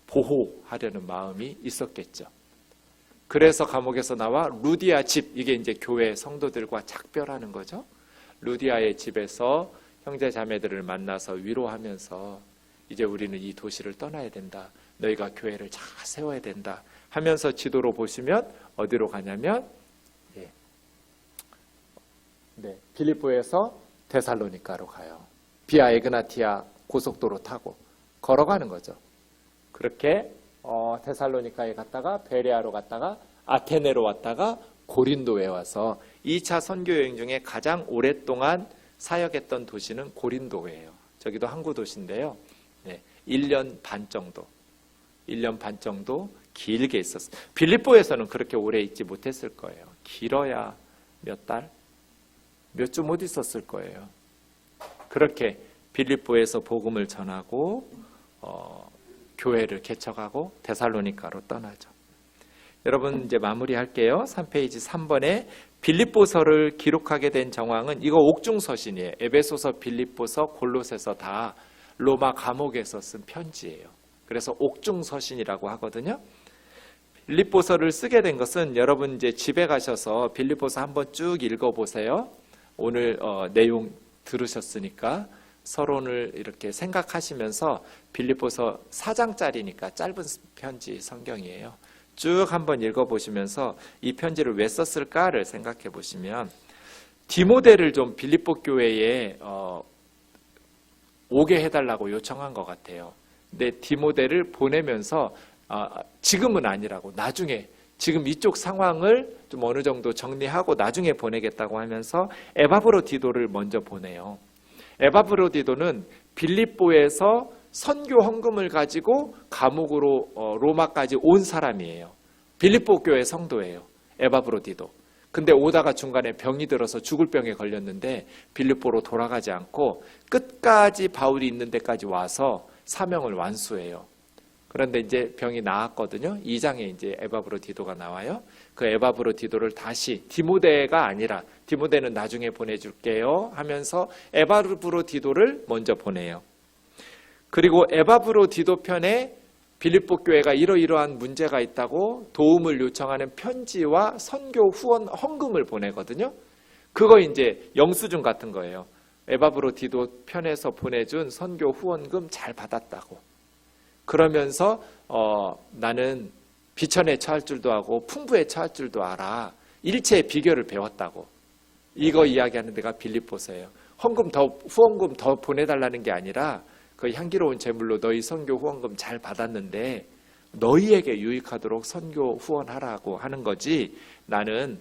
보호하려는 마음이 있었겠죠. 그래서 감옥에서 나와 루디아 집, 이게 이제 교회 성도들과 작별하는 거죠. 루디아의 집에서 형제 자매들을 만나서 위로하면서, 이제 우리는 이 도시를 떠나야 된다. 너희가 교회를 잘 세워야 된다 하면서 지도로 보시면 어디로 가냐면 빌립보에서 데살로니가로 가요. 비아 에그나티아 고속도로 타고 걸어가는 거죠. 그렇게 데살로니가에 갔다가 베레아로 갔다가 아테네로 왔다가 고린도에 와서 2차 선교 여행 중에 가장 오랫동안 사역했던 도시는 고린도예요. 저기도 항구 도시인데요. 1년 반 정도 길게 있었어요. 빌립보에서는 그렇게 오래 있지 못했을 거예요. 길어야 몇 달? 몇 주 못 있었을 거예요. 그렇게 빌립보에서 복음을 전하고 교회를 개척하고 데살로니가로 떠나죠. 여러분 이제 마무리할게요. 3페이지 3번에 빌립보서를 기록하게 된 정황은, 이거 옥중서신이에요. 에베소서, 빌립보서, 골로새서 다 로마 감옥에서 쓴 편지예요. 그래서 옥중서신이라고 하거든요. 빌립보서를 쓰게 된 것은, 여러분 이제 집에 가셔서 빌립보서 한번 쭉 읽어보세요. 오늘 내용 들으셨으니까 서론을 이렇게 생각하시면서, 빌립보서 4장짜리니까 짧은 편지 성경이에요. 쭉 한번 읽어보시면서 이 편지를 왜 썼을까를 생각해 보시면, 디모데를 좀 빌립보 교회에 오게 해달라고 요청한 것 같아요. 근데 디모데를 보내면서 지금은 아니라고, 나중에, 지금 이쪽 상황을 좀 어느 정도 정리하고 나중에 보내겠다고 하면서 에바브로디도를 먼저 보내요. 에바브로디도는 빌립보에서 선교 헌금을 가지고 감옥으로 로마까지 온 사람이에요. 빌립보 교회 성도예요. 에바브로디도. 근데 오다가 중간에 병이 들어서 죽을 병에 걸렸는데 빌립보로 돌아가지 않고 끝까지 바울이 있는 데까지 와서 사명을 완수해요. 그런데 이제 병이 나았거든요. 2장에 이제 에바브로디도가 나와요. 그 에바브로디도를 다시, 디모데가 아니라, 디모데는 나중에 보내줄게요 하면서 에바브로디도를 먼저 보내요. 그리고 에바브로디도 편에 빌립보 교회가 이러이러한 문제가 있다고 도움을 요청하는 편지와 선교 후원 헌금을 보내거든요. 그거 이제 영수증 같은 거예요. 에바브로디도 편에서 보내준 선교 후원금 잘 받았다고. 그러면서 나는 비천에 처할 줄도 알고 풍부에 처할 줄도 알아. 일체의 비결을 배웠다고. 이거 이야기하는 데가 빌립보서예요. 후원금 더 보내달라는 게 아니라, 그 향기로운 제물로 너희 선교 후원금 잘 받았는데 너희에게 유익하도록 선교 후원하라고 하는 거지, 나는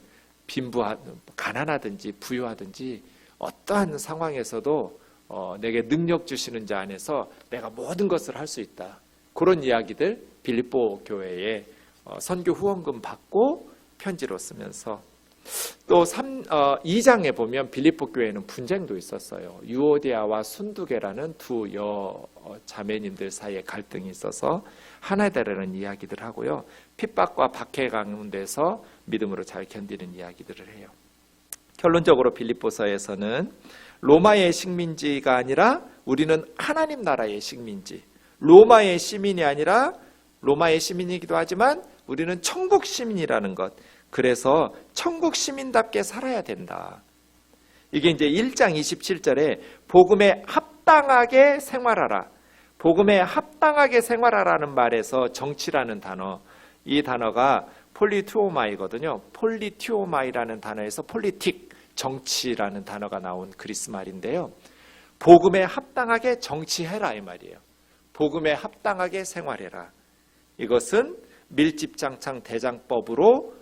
가난하든지 부유하든지 어떠한 상황에서도 내게 능력 주시는 자 안에서 내가 모든 것을 할 수 있다. 그런 이야기들 빌립보 교회에 선교 후원금 받고 편지로 쓰면서, 또 2장에 보면 빌립보 교회는 분쟁도 있었어요. 유오디아와 순두계라는 두 자매님들 사이에 갈등이 있어서 하나 되라는 이야기들 하고요. 핍박과 박해 가운데서 믿음으로 잘 견디는 이야기들을 해요. 결론적으로 빌립보서에서는 로마의 식민지가 아니라 우리는 하나님 나라의 식민지, 로마의 시민이 아니라 로마의 시민이기도 하지만 우리는 천국 시민이라는 것. 그래서 천국 시민답게 살아야 된다. 이게 이제 1장 27절에 복음에 합당하게 생활하라. 복음에 합당하게 생활하라는 말에서 정치라는 단어, 이 단어가 폴리티오마이거든요. 폴리티오마이라는 단어에서 폴리틱, 정치라는 단어가 나온 그리스 말인데요. 복음에 합당하게 정치해라 이 말이에요. 복음에 합당하게 생활해라. 이것은 밀집장창 대장법으로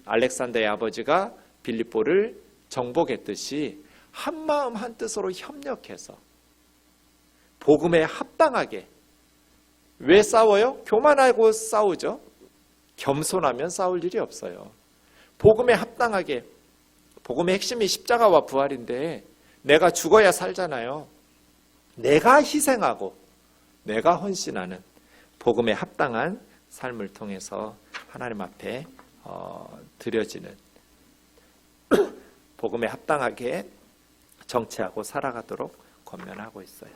알렉산더의 아버지가 빌립보를 정복했듯이 한마음 한뜻으로 협력해서 복음에 합당하게. 왜 싸워요? 교만하고 싸우죠. 겸손하면 싸울 일이 없어요. 복음에 합당하게. 복음의 핵심이 십자가와 부활인데 내가 죽어야 살잖아요. 내가 희생하고 내가 헌신하는 복음에 합당한 삶을 통해서 하나님 앞에 드려지는 복음에 합당하게 정치하고 살아가도록 권면하고 있어요.